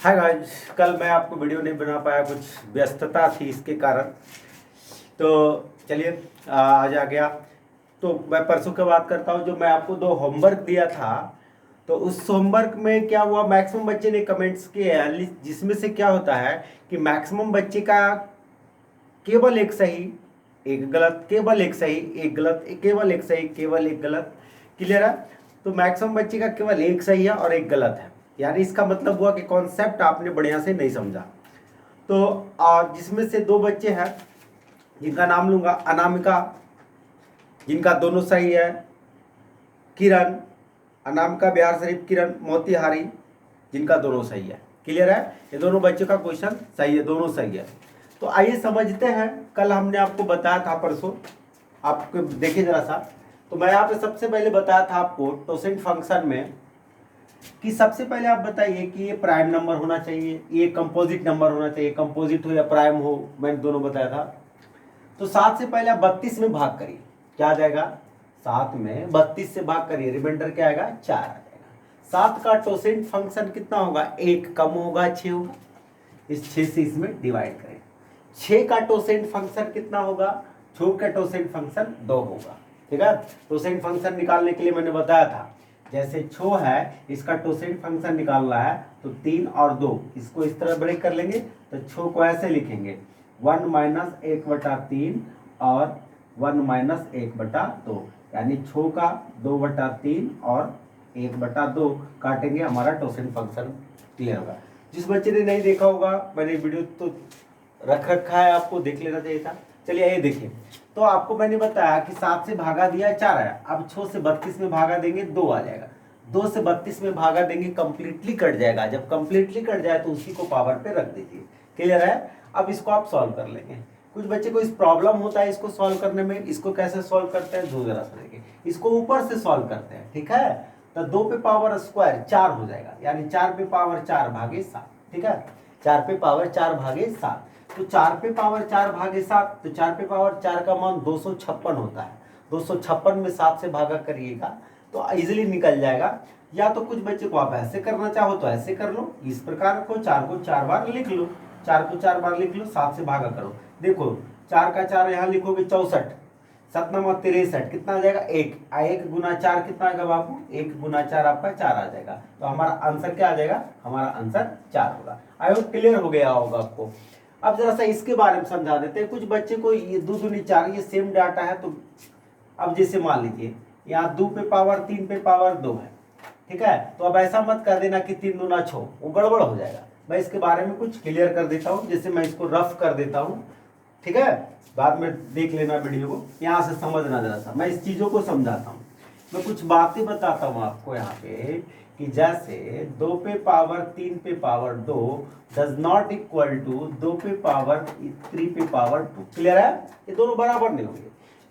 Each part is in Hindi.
हाय गाइस, कल मैं आपको वीडियो नहीं बना पाया, कुछ व्यस्तता थी इसके कारण। तो चलिए आज आ गया। तो मैं परसों की बात करता हूँ। जो मैं आपको 2 होमवर्क दिया था, तो उस होमवर्क में क्या हुआ, मैक्सिमम बच्चे ने कमेंट्स किए हैं, जिसमें से क्या होता है कि मैक्सिमम बच्चे का केवल एक सही एक गलत, केवल एक सही एक गलत, केवल एक सही केवल एक गलत। क्लियर है? तो मैक्सिमम बच्चे का केवल एक सही है और एक गलत है। यानी इसका मतलब हुआ कि कॉन्सेप्ट आपने बढ़िया से नहीं समझा। तो जिसमें से 2 बच्चे हैं जिनका नाम लूंगा, अनामिका जिनका दोनों सही है, किरण, अनामिका बिहार शरीफ, किरण मोतिहारी जिनका दोनों सही है। क्लियर है? ये दोनों बच्चों का क्वेश्चन सही है, दोनों सही है। तो आइए समझते हैं। कल हमने आपको बताया था, परसों आपको देखिए जरा सा। तो मैं यहाँ पे सबसे पहले बताया था आपको टोसेंट फंक्शन में कि सबसे पहले आप बताइए कि ये प्राइम नंबर होना चाहिए, ये कंपोजिट नंबर होना चाहिए, कंपोजिट हो या प्राइम हो, मैंने दोनों बताया था। तो 7 से पहले आप 32 में भाग करिए, क्या आ जाएगा? 7 में 32 से भाग करिए, रिमाइंडर क्या आएगा? 4 आ जाएगा। 7 का टोसेंट फंक्शन कितना होगा? 1 कम होगा 6 होगा। इस 6 से इसमें डिवाइड करें। 6 का टोसेंट फंक्शन कितना होगा? 6 का टोसेंट फंक्शन 2 होगा। ठीक है? टोसेंट फंक्शन निकालने के लिए मैंने बताया था, जैसे 6 है, इसका टोसेंट फंक्शन निकालना है तो 3 और 2 इसको इस तरह ब्रेक कर लेंगे। तो 6 को ऐसे लिखेंगे 1 - 1/3 और 1 - 1/2, यानी 6 का 2/3 और 1/2 काटेंगे, हमारा टोसेंट फंक्शन क्लियर होगा। जिस बच्चे ने नहीं देखा होगा, मैंने वीडियो तो रख रखा है, आपको देख लेना चाहिए था। चलिए ये देखिए। तो आपको मैंने बताया कि 7 से भागा दिया 4 आया। अब 6 से 32 में भागा देंगे 2 आ जाएगा। 2 से 32 में भागा देंगे, कंप्लीटली कट जाएगा। जब कंप्लीटली कट जाए तो उसी को पावर पे रख दीजिए। क्लियर है? अब इसको आप सॉल्व कर लेंगे। कुछ बच्चे को इस प्रॉब्लम होता है इसको सॉल्व करने में। इसको कैसे सॉल्व करते हैं, दो जरा सा देखिए। इसको ऊपर से सॉल्व करते हैं, ठीक है? तो 2 पे पावर स्क्वायर 4 हो जाएगा, यानी 4 पे पावर 4 भागे 7। ठीक है? 4 पे पावर 4 भागे 7। तो 4 पे पावर 4 भागे 7, तो 4 पे पावर 4 का मान 256 होता है। 256 में 7 से भागा करिएगा तो इजीली निकल जाएगा। या तो कुछ बच्चे को आप ऐसे करना चाहो तो ऐसे कर लो, इस प्रकार को 4 को 4 बार लिख लो, 4 को 4 बार लिख लो, 7 से भागा करो। देखो 4 का 4 यहाँ लिखोगे 64, 7 9 63, कितना आ जाएगा? 1। 1 गुना 4 कितना आएगा बाबू? 1 गुना 4 आपका 4 आ जाएगा। तो हमारा आंसर क्या आ जाएगा? हमारा आंसर 4 होगा। आई होप क्लियर हो गया होगा आपको। अब जरा सा इसके बारे में समझा देते हैं। कुछ बच्चे को ये 2 दूनी 4, ये सेम डाटा है। तो अब जैसे मान लीजिए यहाँ 2 पे पावर 3 पे पावर 2 है, ठीक है? तो अब ऐसा मत कर देना कि 3 दूना 6, वो गड़बड़ हो जाएगा। मैं इसके बारे में कुछ क्लियर कर देता हूँ, जैसे मैं इसको रफ कर देता हूँ, ठीक है? बाद में देख लेना वीडियो को, यहाँ से समझना जरा सा। मैं इस चीज़ों को समझाता हूँ, मैं कुछ बातें बताता हूँ आपको यहाँ पे कि जैसे 2 पे पावर 3 पे power 2 does not equal to 2 पे पावर 3 पे पावर 2। क्लियर है? ये दोनों बराबर नहीं होंगे।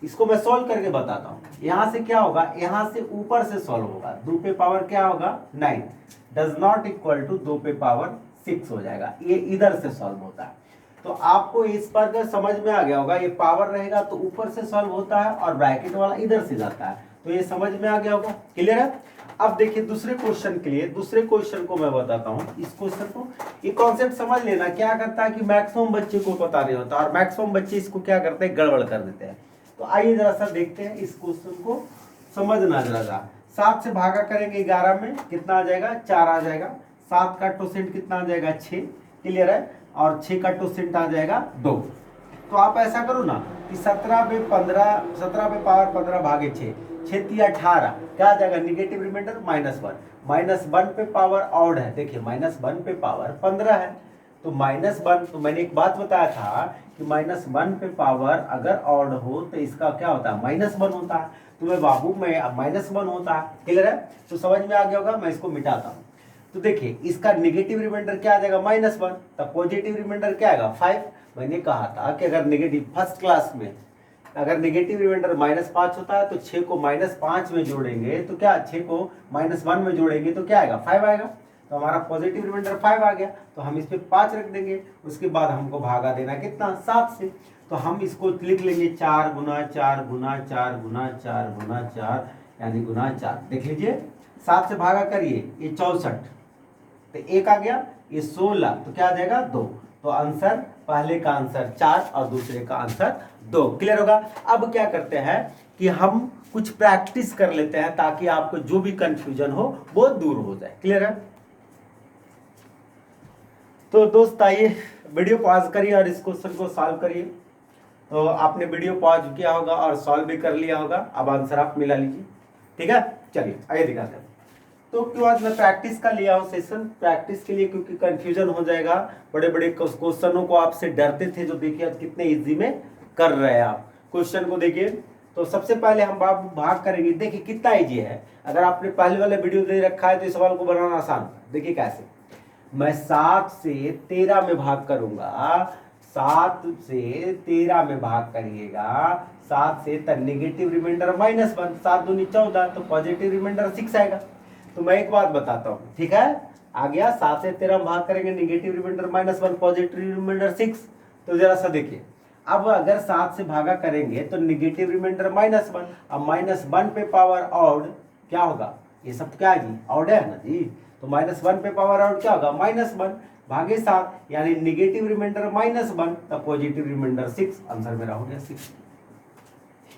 इसको मैं सॉल्व करके बताता हूँ। यहाँ से क्या होगा, यहाँ से ऊपर से सॉल्व होगा। 2 पे पावर क्या होगा? 9 डज नॉट इक्वल टू 2 पे पावर 6 हो जाएगा। ये इधर से सॉल्व होता है। तो आपको इस पर समझ में आ गया होगा, ये पावर रहेगा तो ऊपर से सॉल्व होता है और ब्रैकेट वाला इधर से जाता है। तो ये समझ में आ गया होगा। क्लियर है? अब देखिए दूसरे क्वेश्चन के लिए, दूसरे क्वेश्चन को मैं बताता हूँ। इस क्वेश्चन को, ये कॉन्सेप्ट समझ लेना। क्या करता है कि मैक्सिमम बच्चे को पता नहीं होता और मैक्सिमम बच्चे इसको क्या करते हैं, गड़बड़ कर देते हैं। तो आइए जरा सा देखते हैं इस क्वेश्चन को, समझना जरा सा। 7 से भागा करेंगे 11 में, कितना आ जाएगा? 4 आ जाएगा। 7 का टोसेंट कितना आ जाएगा? 6। क्लियर है? और 6 का टोसेंट आ जाएगा 2। तो आप ऐसा करो ना कि 17 पे 15, 17 पे पावर 15 भागे 6, 6 3 18, क्या आ जाएगा? Negative reminder -1। -1 पे पावर ऑड है, देखिए -1 पे पावर 15 है। तो -1, तो मैंने एक बात बताया था कि -1 पे पावर अगर ऑड हो तो इसका क्या होता है? -1 होता है। तो मैं बाबू में -1 होता है। क्लियर है? तो समझ में आ गया होगा। मैं इसको मिटाता हूँ। तो देखिए इसका नेगेटिव रिमाइंडर क्या आ जाएगा? -1। तब पॉजिटिव रिमाइंडर क्या आएगा? 5। मैंने कहा था कि अगर नेगेटिव, फर्स्ट क्लास में अगर नेगेटिव रिमाइंडर -5 होता है तो 6 को -5 में जोड़ेंगे तो क्या, 6 को -1 में जोड़ेंगे तो क्या आएगा? 5 आएगा। तो हमारा पॉजिटिव रिमाइंडर 5 आ गया। तो हम इस पे 5 रख देंगे। उसके बाद हमको भागा देना कितना? 7 से। तो हम इसको लिख लेंगे 4 गुना 4 गुना 4 गुना 4 गुना 4, यानी गुना 4। देख लीजिए 7 से भागा करिए, ये 64, तो 1 आ गया। ये 16, तो क्या आ जाएगा 2। तो आंसर, पहले का आंसर 4 और दूसरे का आंसर 2। क्लियर होगा। अब क्या करते हैं कि हम कुछ प्रैक्टिस कर लेते हैं ताकि आपको जो भी कंफ्यूजन हो वो दूर हो जाए। क्लियर है। तो दोस्त आइए वीडियो पॉज करिए और इस क्वेश्चन को सॉल्व करिए। तो आपने वीडियो पॉज किया होगा और सॉल्व भी कर लिया होगा, अब आंसर आप मिला लीजिए। ठीक है, चलिए आइए दिखाते हैं। तो उसके बाद मैं प्रैक्टिस का लिया हूँ सेशन, प्रैक्टिस के लिए, क्योंकि कंफ्यूजन हो जाएगा। बड़े बड़े क्वेश्चनों को आपसे डरते थे, जो देखिए आज कितने इजी में कर रहे हैं आप। क्वेश्चन को देखिए, तो सबसे पहले हम भाग करेंगे। देखिए कितना इजी है। अगर आपने पहले वाला वीडियो दे रखा है तो इस सवाल को बनाना आसान है। देखिए कैसे, मैं 7 से 13 में भाग करूंगा। 7 से 13 में भाग करिएगा। 7 से नेगेटिव रिमाइंडर -1, 7 दूनी 14, तो पॉजिटिव रिमाइंडर 6 आएगा। तो मैं एक बात बताता हूँ, ठीक है, आ गया। 7 से 13 में भाग करेंगे, नेगेटिव रिमाइंडर -1, पॉजिटिव रिमाइंडर 6। तो जरा सा देखिए, अब अगर 7 से भागा करेंगे तो नेगेटिव रिमाइंडर -1, अब -1 पे पावर ऑड क्या होगा, ये सब क्या है जी, ऑड है ना जी। तो -1 पे पावर ऑड क्या होगा, -1 भागे 7, यानी नेगेटिव रिमाइंडर -1 तब पॉजिटिव रिमाइंडर 6। आंसर मेरा हो गया 6।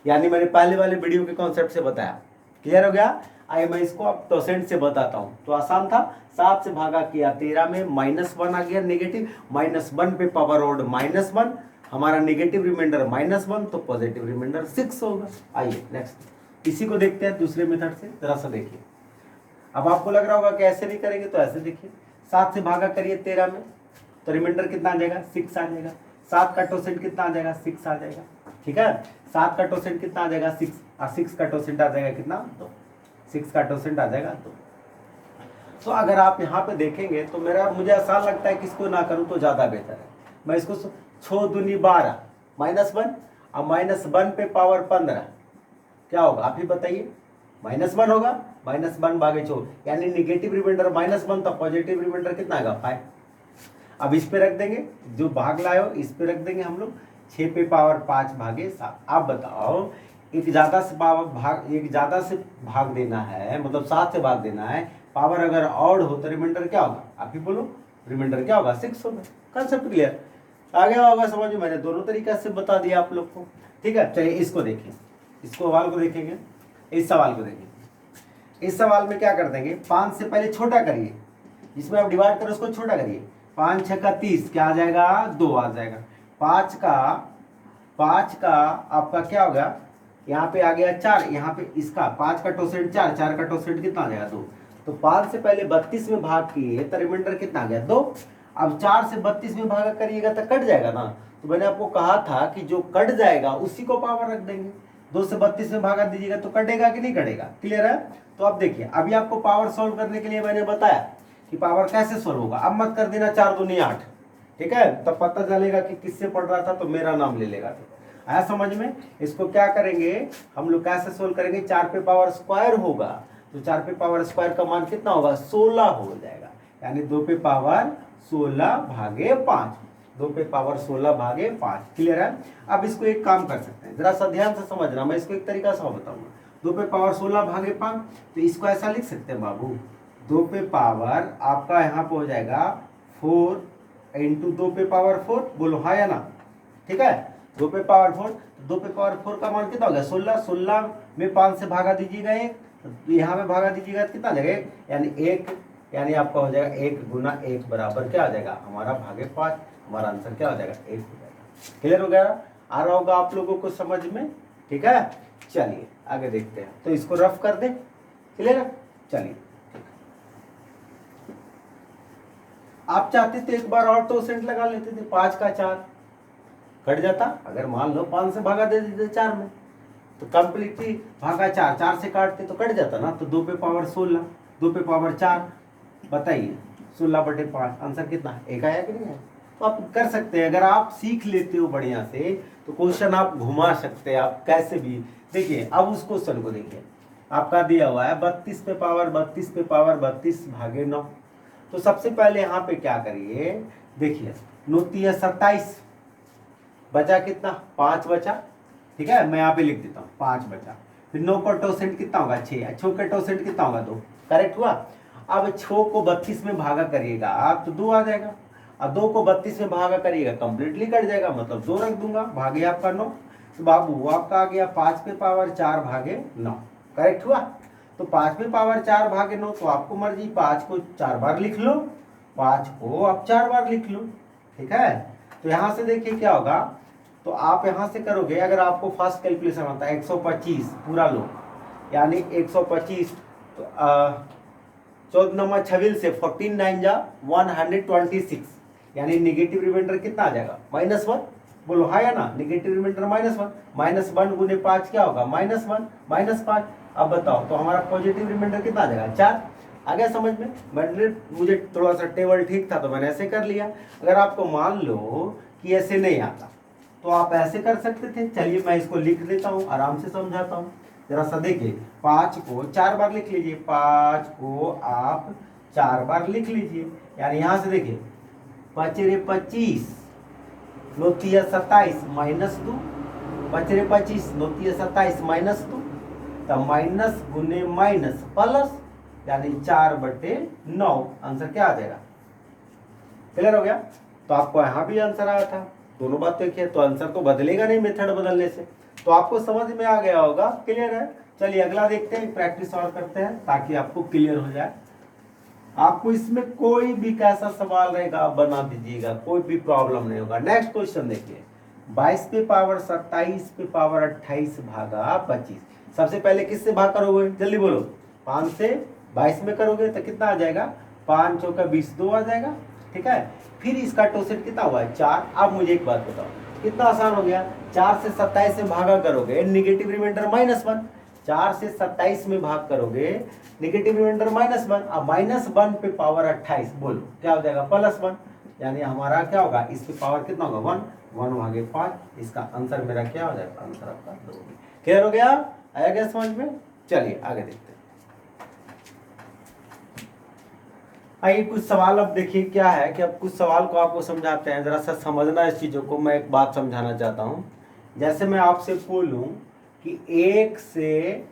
यानी मैंने पहले वाले वीडियो के कॉन्सेप्ट से बताया। क्लियर हो गया। आइए मैं इसको अब परसेंट से बताता हूँ। तो आसान था, 7 से भागा किया 13 में, -1 आ गया नेगेटिव, -1 पे पावर ऑड -1, हमारा नेगेटिव रिमाइंडर -1, तो पॉजिटिव रिमाइंडर 6 होगा। आइए नेक्स्ट, इसी को देखते हैं दूसरे मेथड से। जरा सा देखिए, अब आपको लग रहा होगा कि ऐसे नहीं करेंगे, तो ऐसे देखिए। 7 से भागा करिए 13 में, तो रिमाइंडर कितना आ जाएगा, 6 आ जाएगा। 7 का टोसेंट कितना आ जाएगा, 6 आ जाएगा। ठीक है, 7 का टोसेंट कितना आ जाएगा, 6, और 6 का टोसेंट आ जाएगा कितना, 2। 6 का टोसेंट आ जाएगा 2। तो अगर आप यहाँ पे देखेंगे तो मुझे आसान लगता है कि इसको ना करूँ तो ज़्यादा बेहतर है। मैं इसको 6 दूनी 12, -1, और -1 पे पावर 15 क्या होगा, आप ही बताइए। -1 होगा, -1 भागे 4, यानी नेगेटिव रिमाइंडर -1, तो पॉजिटिव रिमाइंडर कितना आएगा, 5। अब इस पे रख देंगे, जो भाग लाए हो इस पे रख देंगे हम लोग। 6 पे पावर 5 भागे 7। आप बताओ, एक ज्यादा से भाग देना है, मतलब 7 से भाग देना है, पावर अगर ऑड हो तो रिमाइंडर क्या होगा, आप ही बोलो। रिमाइंडर क्या होगा, 6 होगा। कंसेप्ट क्लियर, आ गया होगा समझ में। मैंने दोनों तरीके से बता दिया आप लोग को। ठीक है, चलिए इसको देखिए, इस सवाल को देखेंगे, इस सवाल को देखेंगे। इस सवाल में क्या कर देंगे, 5 से पहले छोटा करिए, जिसमें आप डिवाइड करो उसको छोटा करिए। 5 6 का 30, क्या आ जाएगा, 2 आ जाएगा। 5 का आपका क्या होगा, यहाँ पे आ गया 4, यहाँ पे इसका 5 का टोसेंट 4, 4 का टोसेंट कितना आ जाएगा, 2। तो 5 से पहले 32 में भाग किए तो रिमाइंडर कितना आ गया, 2। अब 4 से 32 में भागा करिएगा तो कट जाएगा ना। तो मैंने आपको कहा था कि जो कट जाएगा उसी को पावर रख देंगे। 2 से 32 में भागा दीजिएगा तो कटेगा कि नहीं कटेगा। क्लियर है। तो अब देखिए, अभी आपको पावर सॉल्व करने के लिए मैंने बताया कि पावर कैसे सॉल्व होगा। अब मत कर देना 4 दूनी 8, ठीक है, तब पता चलेगा कि किससे पढ़ रहा था तो मेरा नाम ले लेगा। तो आया समझ में। इसको क्या करेंगे हम लोग, कैसे सोल्व करेंगे, 4 पे पावर स्क्वायर होगा, तो 4 पे पावर स्क्वायर का मान कितना होगा, 16 हो जाएगा। यानी 2 पे पावर 16 भागे 5, 2 पे पावर 16 भागे 5। क्लियर है। अब इसको एक काम कर सकते हैं, जरा सा ध्यान से समझना, मैं इसको एक तरीका से बताऊंगा। 2 पे पावर 16 भागे 5, तो इसको ऐसा लिख सकते हैं बाबू, 2 पे पावर आपका यहाँ पे हो जाएगा 4 इंटू 2 पे पावर 4, बोलो हाँ या ना। ठीक है, 2 पे पावर 4, 2 पे पावर 4 का मान कितना हो गया, 16। 16 में 5 से भागा दीजिएगा 1, तो यहाँ में भागा दीजिएगा कितना आ जाएगा, 1, यानी 1, यानी आपका हो जाएगा 1 गुना 1 बराबर क्या आ जाएगा हमारा, भागे 5। हमारा आंसर क्या हो जाएगा, 1 हो जाएगा। क्लियर हो गया, आ रहा होगा आप लोगों को समझ में। ठीक है, चलिए आगे देखते हैं। तो इसको रफ कर दे। क्लियर है, चलिए। आप चाहते थे एक बार और तो सेंट लगा लेते थे, 5 का 4 कट जाता। अगर मान लो 5 से भागा दे देते 4 में, तो कंप्लीटली भागा 4, 4 से काटते तो कट जाता ना। तो 2 पे पावर 16, 2 पे पावर 4, बताइए 16/5, आंसर कितना, 1 आया कि नहीं है। तो आप कर सकते हैं, अगर आप सीख लेते हो बढ़िया से तो क्वेश्चन आप घुमा सकते हैं, आप कैसे भी। देखिए अब उस क्वेश्चन को देखिए, आपका दिया हुआ है 32 पे पावर 32 भागे 9। तो सबसे पहले यहाँ पे क्या करिए, देखिए 9 है 27, बचा कितना, 5 बचा। ठीक है, मैं यहाँ पे लिख देता हूँ 5 बचा। फिर 9 का टोसेंट कितना होगा, 6 का टोसेंट कितना होगा, 2। करेक्ट हुआ। अब 6 को 32 में भागा करिएगा आप तो 2 आ जाएगा, और 2 को 32 में भागा करिएगा कंप्लीटली कट जाएगा, मतलब 2 रख दूंगा, भागे आपका 9। तो बाबू आपका आ गया 5 पे पावर 4 भागे 9, करेक्ट हुआ। तो 5 पे पावर 4 भागे 9, तो आपको मर्जी 5 को 4 बार लिख लो, 5 को आप 4 बार लिख लो, ठीक है। तो यहाँ से देखिए क्या होगा, तो आप यहाँ से करोगे, अगर आपको फर्स्ट कैलकुलेशन आता है 125 पूरा लो, यानी 125 तो 14 नंबर 26 से 14 9 जा 126, यानी निगेटिव रिमाइंडर कितना आ जाएगा -1, बोलो हाँ या ना, निगेटिव रिमाइंडर -1, -1 गुने 5 क्या होगा -1 -5। अब बताओ तो हमारा पॉजिटिव रिमाइंडर कितना आ जाएगा 4। आ गया समझ में। मुझे थोड़ा सा टेबल ठीक था तो मैंने ऐसे कर लिया। अगर आपको मान लो कि ऐसे नहीं आता तो आप ऐसे कर सकते थे। चलिए मैं इसको लिख देता हूँ, आराम से समझाता हूँ, जरा सा देखिए। 5 को 4 बार लिख लीजिए, 5 को आप 4 बार लिख लीजिए, यानी यहाँ से देखिए 5 रे 25 9 27 -2, 5 रे 25 9 27 -2, तो माइनस गुने माइनस प्लस, यानी 4/9 आंसर क्या आ जाएगा। क्लियर हो गया। तो आपको यहाँ भी आंसर आया था, दोनों बात देखिए, तो आंसर तो बदलेगा नहीं मेथड बदलने से। तो आपको समझ में आ गया होगा, क्लियर है। चलिए अगला देखते हैं, प्रैक्टिस और करते हैं ताकि आपको क्लियर हो जाए। आपको इसमें कोई भी कैसा सवाल रहेगा आप बना दीजिएगा, कोई भी प्रॉब्लम नहीं होगा। नेक्स्ट क्वेश्चन देखिए, 22 पे पावर 27 पे पावर 28 भागा 25। सबसे पहले किससे भाग करोगे, जल्दी बोलो। 5 से 22 में करोगे तो कितना आ जाएगा, 5 चौका 20 2 आ जाएगा, ठीक है। फिर इसका टोसेट कितना हुआ है 4। अब मुझे एक बात बताओ, कितना आसान हो गया। 4 से 27 से भागा करोगे, निगेटिव रिमाइंडर -1। 4 से 27 में भाग करोगे, निगेटिव रिमाइंडर -1। अब -1 पे पावर 28 बोलो क्या हो जाएगा, +1। यानी हमारा क्या होगा, इस पे पावर कितना होगा 1, 1 भागे 5। इसका आंसर मेरा क्या हो जाएगा, आंसर आपका 2। क्लियर हो गया, आया गया समझ में। चलिए आगे देखते हैं। आइए कुछ सवाल अब देखिए क्या है कि अब कुछ सवाल को आपको समझाते हैं, जरा सा समझना इस चीज़ों को। मैं एक बात समझाना चाहता हूँ। जैसे मैं आपसे बोलूँ कि 1 से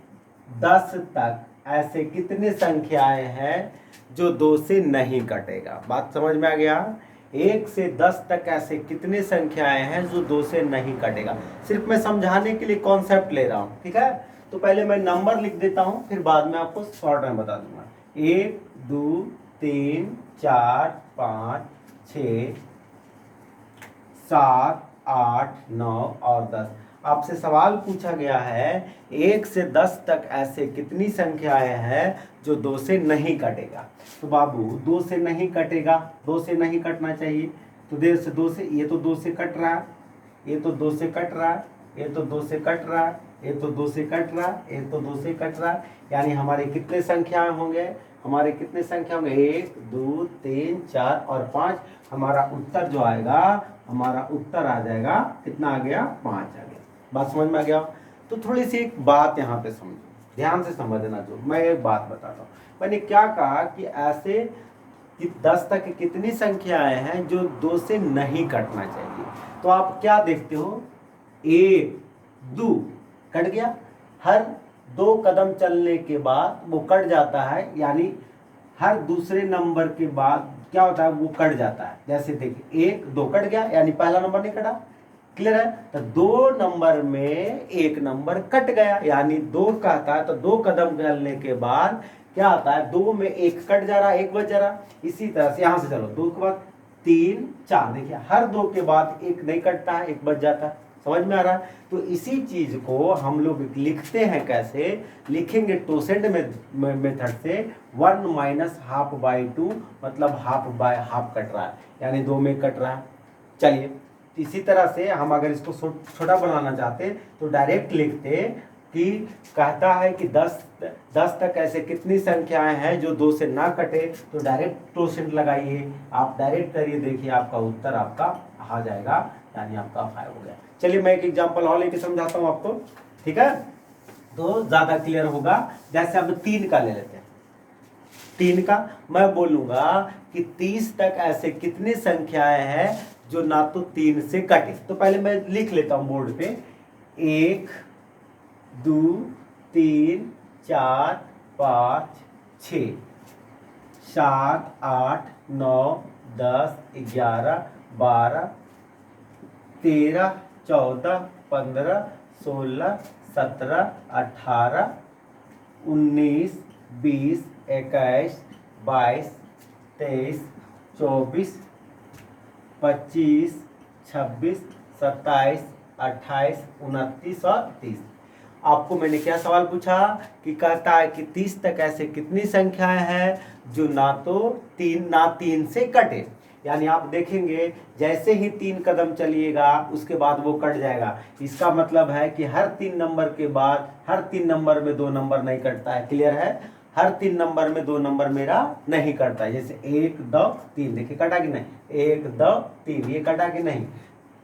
10 तक ऐसे कितनी संख्याएं हैं जो 2 से नहीं कटेगा। बात समझ में आ गया। 1 से 10 तक ऐसे कितनी संख्याएं हैं जो 2 से नहीं कटेगा। सिर्फ मैं समझाने के लिए कॉन्सेप्ट ले रहा हूँ, ठीक है। तो पहले मैं नंबर लिख देता हूँ, फिर बाद में आपको शॉर्ट में बता दूंगा। 1 2 3 4 5 6 7 8 9 और 10। आपसे सवाल पूछा गया है 1 से 10 तक ऐसे कितनी संख्याएं हैं जो 2 से नहीं कटेगा। तो बाबू 2 से नहीं कटेगा, 2 से नहीं कटना चाहिए। तो देर से 2 से, ये तो 2 से कट रहा है, ये तो 2 से कट रहा है, ये तो 2 से कट रहा है, ये तो 2 से कट रहा है, ये तो 2 से कट रहा है। यानी हमारे कितने संख्याएं होंगे, हमारे कितने संख्या होंगे, 1 2 3 4 और 5। हमारा उत्तर जो आएगा, हमारा उत्तर आ जाएगा कितना आ गया, 5 आ गया। बात समझ में आ गया। तो थोड़ी सी एक बात यहाँ पे समझो, ध्यान से समझना। जो मैं एक बात बताता हूँ, मैंने क्या कहा कि ऐसे कि 10 तक कितनी संख्याएं हैं जो 2 से नहीं कटना चाहिए। तो आप क्या देखते हो, 1 2 कट गया, हर 2 कदम चलने के बाद वो कट जाता है, यानी हर दूसरे नंबर के बाद क्या होता है, वो कट जाता है। जैसे देखिए 1 2 कट गया, यानी पहला नंबर नहीं कटा। क्लियर है। तो 2 नंबर में 1 नंबर कट गया, यानी 2 कहता है तो 2 कदम चलने के बाद क्या आता है, 2 में 1 कट जा रहा है, 1 बच जा रहा। इसी तरह से यहां से चलो, 2 के बाद 3 4, देखिए हर 2 के बाद 1 नहीं कटता है, 1 बच जाता है। समझ में आ रहा है। तो इसी चीज को हम लोग लिखते हैं, कैसे लिखेंगे, टोसेंट मेथड से 1 माइनस हाफ बाई 2, मतलब हाफ बाय हाफ कट रहा है, यानी 2 में कट रहा है। चलिए इसी तरह से हम अगर इसको छोटा बनाना चाहते तो डायरेक्ट लिखते कि कहता है कि 10 तक ऐसे कितनी संख्याएं हैं जो 2 से ना कटे। तो डायरेक्ट टोसेंट लगाइए, आप डायरेक्ट करिए, देखिए आपका उत्तर आपका आ जाएगा, यानी आपका 5 हो गया। चलिए मैं एक एग्जांपल और लेके समझाता हूं आपको, ठीक है, तो ज्यादा क्लियर होगा। जैसे अब 3 का ले लेते हैं। 3 का मैं बोलूंगा कि 30 तक ऐसे कितनी संख्याएं हैं जो ना तो 3 से कटे। तो पहले मैं लिख लेता हूं बोर्ड पे, 1 2 3 4 5 6। 7, 8, 9, 10, 11, 12, 13, 14, 15, 16, 17, 18, 19, 20, 21, 22, 23, 24, 25, 26, 27, 28, 29 और 30। आपको मैंने क्या सवाल पूछा कि कहता है कि 30 तक ऐसे कितनी संख्याएं हैं जो ना तो तीन से कटे। यानी आप देखेंगे जैसे ही 3 कदम चलिएगा उसके बाद वो कट जाएगा। इसका मतलब है कि हर 3 नंबर के बाद हर 3 नंबर में 2 नंबर नहीं कटता है। क्लियर है? हर 3 नंबर में 2 नंबर मेरा नहीं कटता है। जैसे 1, 2, 3 देखिए कटा कि नहीं, 1, 2, 3 ये कटा कि नहीं,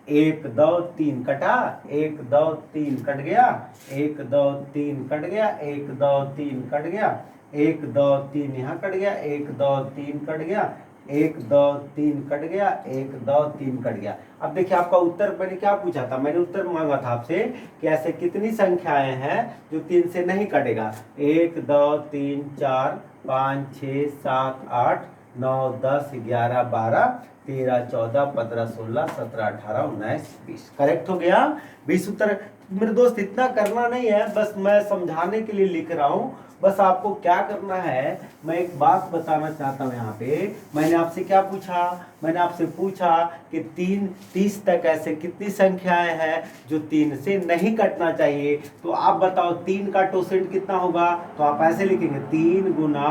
1, 2, 3 कटा, 1, 2, 3 कट गया, 1, 2, 3 कट गया, 1, 2, 3 कट गया, 1, 2, 3 यहाँ कट गया, 1, 2, 3 कट गया, 1, 2, 3 कट गया, 1, 2, 3 कट गया। अब देखिए आपका उत्तर मैंने क्या पूछा था, मैंने उत्तर मांगा था आपसे कि ऐसे कितनी संख्याएं हैं जो 3 से नहीं कटेगा। 1, 2, 3, 4, 5, 6, 7, 8, 9, 10, 11, 12, 13, 14, 15, 16, 17, 18, 19, 20। करेक्ट हो गया 20 उत्तर। मेरे दोस्त इतना करना नहीं है, बस मैं समझाने के लिए लिख रहा हूँ। बस आपको क्या करना है, मैं एक बात बताना चाहता हूँ यहाँ पे। मैंने आपसे क्या पूछा, मैंने आपसे पूछा कि 30 तक ऐसे कितनी संख्याएं हैं जो 3 से नहीं कटना चाहिए। तो आप बताओ 3 का टोसेंट कितना होगा। तो आप ऐसे लिखेंगे 3 गुना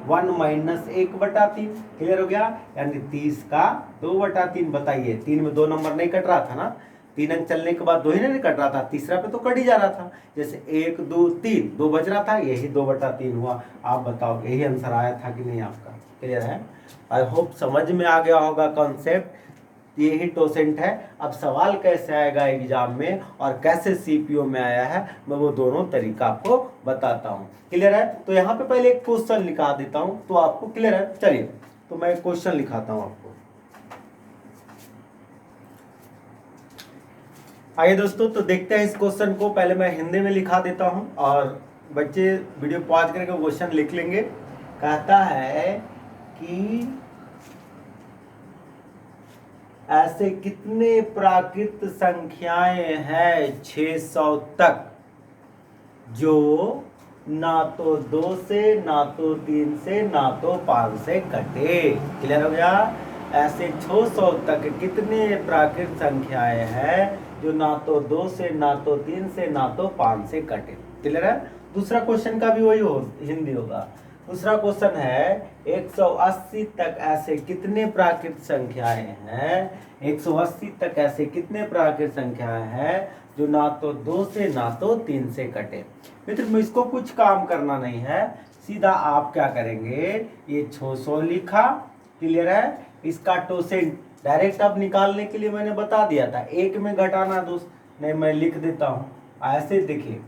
1 माइनस 1/3। क्लियर हो गया? यानी 30 का 2/3। बताइए 3 में 2 नंबर नहीं कट रहा था ना, 3 अंक चलने के बाद 2 ही नहीं कट रहा था, तीसरा पे तो कट ही जा रहा था। जैसे 1, 2, 3 2 बच रहा था, यही 2/3 हुआ। आप बताओ यही आंसर आया था कि नहीं आपका? क्लियर है? आई होप समझ में आ गया होगा कॉन्सेप्ट। यही टोसेंट है। अब सवाल कैसे आएगा एग्जाम में और कैसे सीपीओ में आया है, मैं वो दोनों तरीका आपको बताता हूँ। क्लियर है? तो यहाँ पे पहले एक क्वेश्चन लिखा देता हूँ तो आपको क्लियर है। चलिए तो मैं एक क्वेश्चन लिखाता हूँ आपको। आइए दोस्तों तो देखते हैं इस क्वेश्चन को। पहले मैं हिंदी में लिखा देता हूं और बच्चे वीडियो पॉज करके क्वेश्चन लिख लेंगे। कहता है कि ऐसे कितने प्राकृत संख्याएं हैं 600 तक जो ना तो 2 से, ना तो 3 से, ना तो 5 से कटे। क्लियर हो गया? ऐसे 600 तक कितने प्राकृत संख्याएं हैं जो ना तो 2 से, ना तो 3 से, ना तो 5 से कटे। क्लियर है? दूसरा क्वेश्चन का भी वही हिंदी होगा। दूसरा क्वेश्चन है 180 तक ऐसे कितने प्राकृत संख्याएं हैं, 180 तक ऐसे कितने प्राकृत संख्याएं हैं जो ना तो 2 से, ना तो 3 से कटे। मित्र में इसको कुछ काम करना नहीं है, सीधा आप क्या करेंगे, ये 600 लिखा। क्लियर है? इसका टोसेंट डायरेक्ट आप निकालने के लिए मैंने बता दिया था, 1 में घटाना दोस्त नहीं, मैं लिख देता हूँ ऐसे। देखिए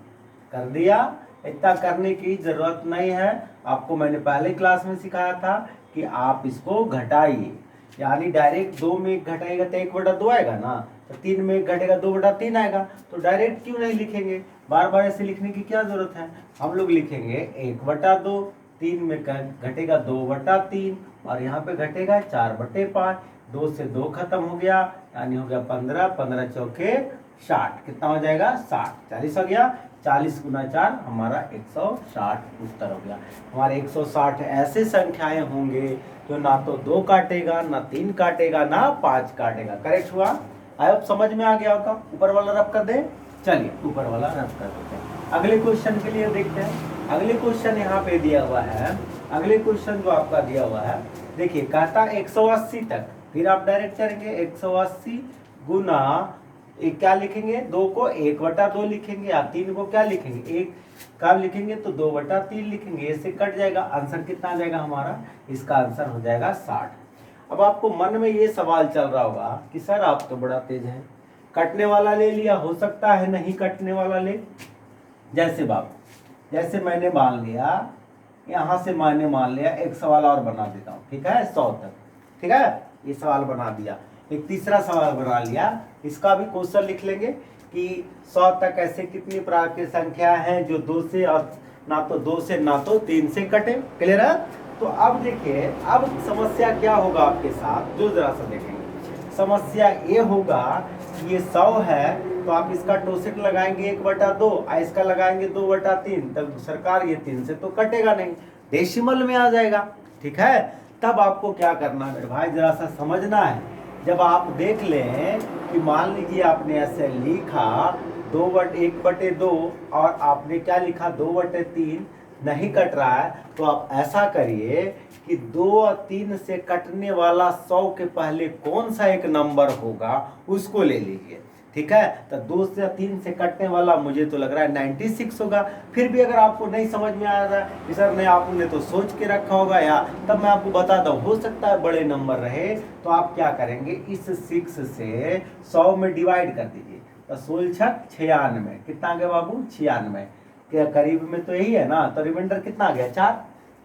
कर दिया, इतना करने की जरूरत नहीं है। आपको मैंने पहले क्लास में सिखाया था कि आप इसको घटाइए, यानी डायरेक्ट 2 में 1 घटाएगा तो 1/2 आएगा ना, तो 3 में 1 घटेगा 2/3 आएगा। तो डायरेक्ट क्यों नहीं लिखेंगे, बार बार ऐसे लिखने की क्या जरूरत है। हम लोग लिखेंगे 1/2, 3 में घटेगा 2/3 और यहाँ पे घटेगा 4/5। 2 से 2 खत्म हो गया, यानी हो गया 15, 15 चौके 60। कितना हो जाएगा? 60। 40 हो गया, 40 गुना 4 हमारा 160 उत्तर हो गया। हमारे 160 ऐसे संख्याएं होंगे जो ना तो 2 काटेगा, ना 3 काटेगा, ना 5 काटेगा। करेक्ट हुआ? आई होप समझ में आ गया होगा। ऊपर वाला रब कर दे। चलिए ऊपर वाला रब कर देते हैं। अगले क्वेश्चन के लिए देखते हैं। अगले क्वेश्चन यहाँ पे दिया हुआ है। अगले क्वेश्चन जो आपका दिया हुआ है, देखिए कहता 180 तक, फिर आप डायरेक्ट करेंगे 180 गुना एक क्या लिखेंगे, 2 को 1/2 लिखेंगे, या 3 को क्या लिखेंगे, 1 का लिखेंगे तो 2/3 लिखेंगे। इससे कट जाएगा, आंसर कितना आ जाएगा हमारा, इसका आंसर हो जाएगा 60। अब आपको मन में ये सवाल चल रहा होगा कि सर आप तो बड़ा तेज हैं, कटने वाला ले लिया, हो सकता है नहीं कटने वाला ले। जैसे बाप, जैसे मैंने मान लिया, यहाँ से मैंने मान लिया, एक सवाल और बना देता हूँ, ठीक है, 100 तक। ठीक है, ये सवाल बना दिया। एक तीसरा सवाल बना लिया, इसका भी क्वेश्चन लिख लेंगे कि 100 तक ऐसे कितनी प्रकार की संख्या है जो 2 से और ना तो 2 से ना तो 3 से कटे। क्लियर है? तो अब देखिए, अब समस्या क्या होगा आपके साथ, जो जरा सा देखेंगे। समस्या ये होगा कि ये 100 है, तो आप इसका टोसेट लगाएंगे 1/2 और इसका लगाएंगे 2/3, तब सरकार ये 3 से तो कटेगा नहीं, डेसिमल में आ जाएगा। ठीक है, तब आपको क्या करना है मेरे भाई, जरा सा समझना है। जब आप देख लें कि मान लीजिए आपने ऐसे लिखा 1/2 और आपने क्या लिखा 2/3, नहीं कट रहा है, तो आप ऐसा करिए कि 2 और 3 से कटने वाला 100 के पहले कौन सा एक नंबर होगा उसको ले लीजिए। ठीक है, तो 2 से 3 से कटने वाला मुझे तो लग रहा है 96 होगा। फिर भी अगर आपको नहीं समझ में आ रहा है कि सर नहीं, आपने तो सोच के रखा होगा, या तब मैं आपको बताता हूँ, हो सकता है बड़े नंबर रहे, तो आप क्या करेंगे, इस 6 से 100 में डिवाइड कर दीजिए, तो 16 96, कितना आ गया बाबू, 96 के करीब में तो यही है ना। तो रिमाइंडर कितना आ गया, 4,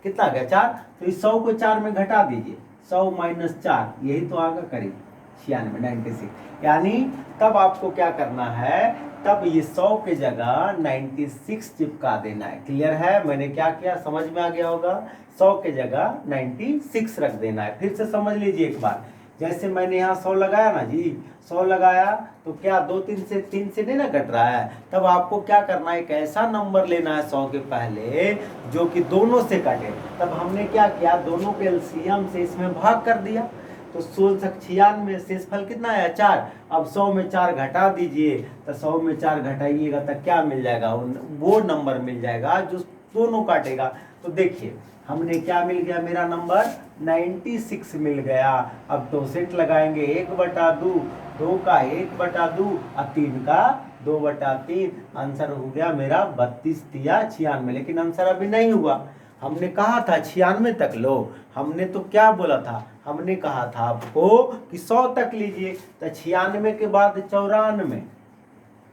कितना आ गया 4, तो इस 100 को 4 में घटा दीजिए, 100 - 4, यही तो आ गया करीब 96, 96। यानी तब आपको क्या करना है, तब ये 100 के जगह 96 चिपका देना है। क्लियर है, मैंने क्या किया, समझ में आ गया होगा। 100 के जगह 96 रख देना है। फिर से समझ लीजिए एक बार, जैसे मैंने यहाँ 100 लगाया ना जी, 100 लगाया तो क्या 2 3 से नहीं ना कट रहा है, तब आपको क्या करना है, एक ऐसा नंबर लेना है 100 के पहले जो कि दोनों से कटे। तब हमने क्या किया, दोनों के एलसीएम से इसमें भाग कर दिया, तो 1696 शेषफल कितना आया, 4। अब 100 में 4 घटा दीजिए, तो 100 में 4 घटाइएगा तो क्या मिल जाएगा, वो नंबर मिल जाएगा जो दोनों काटेगा। तो देखिए हमने क्या मिल गया, मेरा नंबर 96 मिल गया। अब टोसेट लगाएंगे 1/2, 2 का 1/2 और 3 का 2/3, आंसर हो गया मेरा 32 या 96। लेकिन आंसर अभी नहीं हुआ, हमने कहा था 96 तक लो। हमने तो क्या बोला था, हमने कहा था आपको कि 100 तक लीजिए, तो 96 के बाद 94,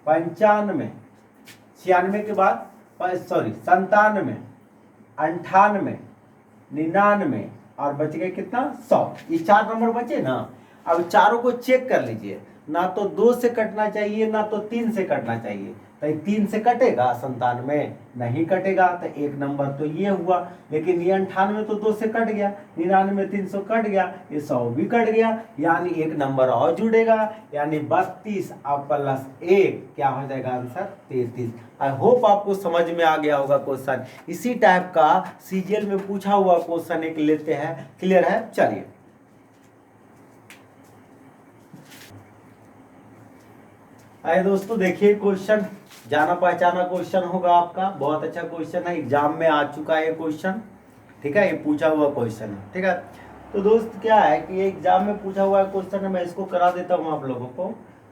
95, 96 के बाद 97, 98, 99 और बच गए कितना, 100। ये 4 नंबर बचे ना। अब चारों को चेक कर लीजिए, ना तो 2 से कटना चाहिए ना तो 3 से कटना चाहिए। तो 3 से कटेगा, 97 नहीं कटेगा, तो एक नंबर तो ये हुआ। लेकिन ये 98 तो 2 से कट गया, 99 300 कट गया, ये 100 भी कट गया, यानी एक नंबर और जुड़ेगा, यानी 32 अब +1 क्या हो जाएगा आंसर, 33। आई होप आपको समझ में आ गया होगा क्वेश्चन। इसी टाइप का सीजीएल में पूछा हुआ क्वेश्चन एक लेते हैं। क्लियर है, चलिए आइए दोस्तों, देखिए क्वेश्चन जाना पहचाना क्वेश्चन होगा आपका, बहुत अच्छा क्वेश्चन है, एग्जाम में आ चुका है ये क्वेश्चन। ठीक है, ये पूछा हुआ क्वेश्चन है। ठीक है, तो दोस्त क्या है कि ये एग्जाम में पूछा हुआ क्वेश्चन है, मैं इसको करा देता हूँ आप लोगों को।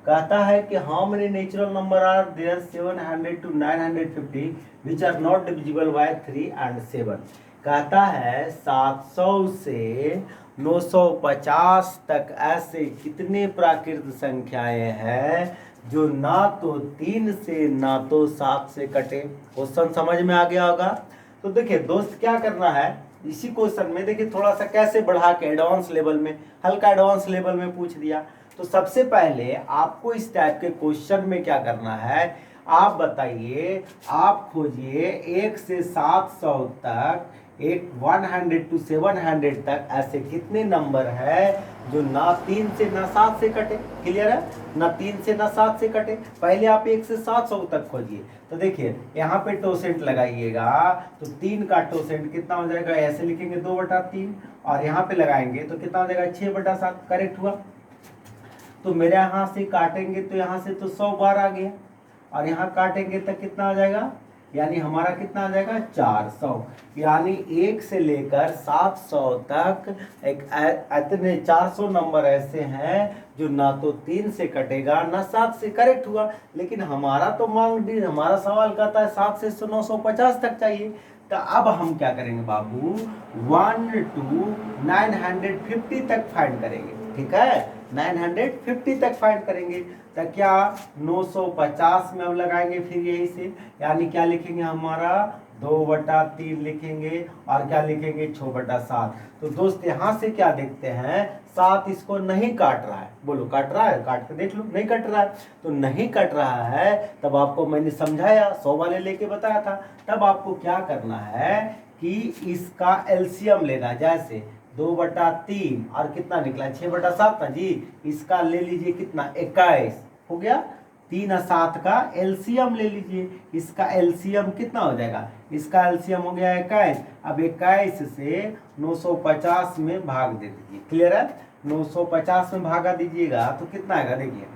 कहता है कि how many natural number are there 700 to 950 which are not divisible by 3 and 7। कहता है 700 से 950 तक ऐसे कितने प्राकृत संख्याएं हैं जो ना तो 3 से ना तो 7 से कटे। क्वेश्चन समझ में आ गया होगा। तो देखिए दोस्त क्या करना है, इसी क्वेश्चन में देखिए थोड़ा सा कैसे बढ़ा के एडवांस लेवल में, हल्का एडवांस लेवल में पूछ दिया। तो सबसे पहले आपको इस टाइप के क्वेश्चन में क्या करना है, आप बताइए, आप खोजिए 1 से 700 तक, 100 to 700 तक ऐसे कितने नंबर है जो ना 3 से ना 7 से कटे। क्लियर है, ना 3 से ना 7 से कटे। पहले आप 1 से 700 तक खोजिए। तो देखिए यहाँ पे टोसेंट लगाइएगा, तो 3 का टोसेंट कितना हो जाएगा, ऐसे लिखेंगे 2/3, और यहाँ पे लगाएंगे तो कितना हो जाएगा 6/7। करेक्ट हुआ। तो मेरे यहाँ से काटेंगे तो यहाँ से तो 100 बार आ गया, और यहाँ काटेंगे तो कितना आ जाएगा, यानी हमारा कितना आ जाएगा 400। यानी 1 से लेकर 700 तक एक इतने 400 नंबर ऐसे हैं जो ना तो 3 से कटेगा ना 7 से। करेक्ट हुआ। लेकिन हमारा तो हमारा सवाल कहता है 7 से 950 तक चाहिए। तो अब हम क्या करेंगे बाबू, 1 to 950 तक फाइंड करेंगे। ठीक है, 950 तक फाइंड करेंगे। तो क्या 950 में हम लगाएंगे फिर यही से, यानी क्या लिखेंगे हमारा 2/3 लिखेंगे, और क्या लिखेंगे 6/7। तो दोस्त यहाँ से क्या देखते हैं, 7 इसको नहीं काट रहा है। बोलो काट रहा है, काट के देख लो, नहीं कट रहा है। तो नहीं कट रहा है, तब आपको मैंने समझाया, 100 वाले लेके बताया था। तब आपको क्या करना है कि इसका एलसीएम लेना, जैसे 2/3 और कितना निकला 6/7 ना जी, इसका ले लीजिए कितना 21 हो गया, 3 और 7 का एलसीएम ले लीजिए, इसका एलसीएम कितना हो जाएगा, इसका एलसीएम हो गया 21। अब 21 से 950 में भाग दे दीजिए, क्लियर है, 950 में भागा दीजिएगा तो कितना आएगा देखिए,